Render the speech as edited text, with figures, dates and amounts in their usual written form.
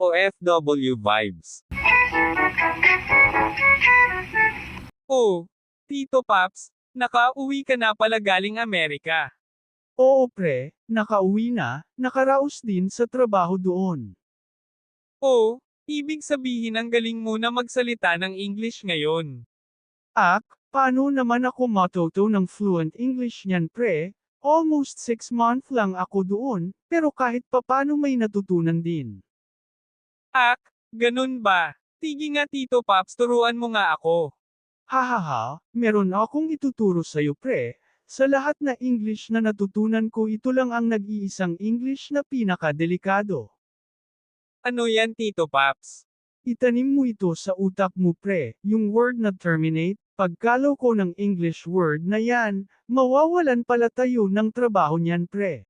OFW vibes. Oh, Tito Paps, nakauwi ka na pala galing Amerika. Oo pre, nakauwi na, nakaraos din sa trabaho doon. Oh, ibig sabihin ang galing mo na magsalita ng English ngayon. Paano naman ako matuto ng fluent English niyan pre? Almost 6 months lang ako doon, pero kahit papano may natutunan din. Ganun ba? Sige nga Tito Paps, turuan mo nga ako. Hahaha, meron akong ituturo sa'yo pre. Sa lahat na English na natutunan ko ito lang ang nag-iisang English na pinakadelikado. Ano yan Tito Paps? Itanim mo ito sa utak mo pre, yung word na terminate, pagkalaw ko ng English word na yan, mawawalan pala tayo ng trabaho niyan pre.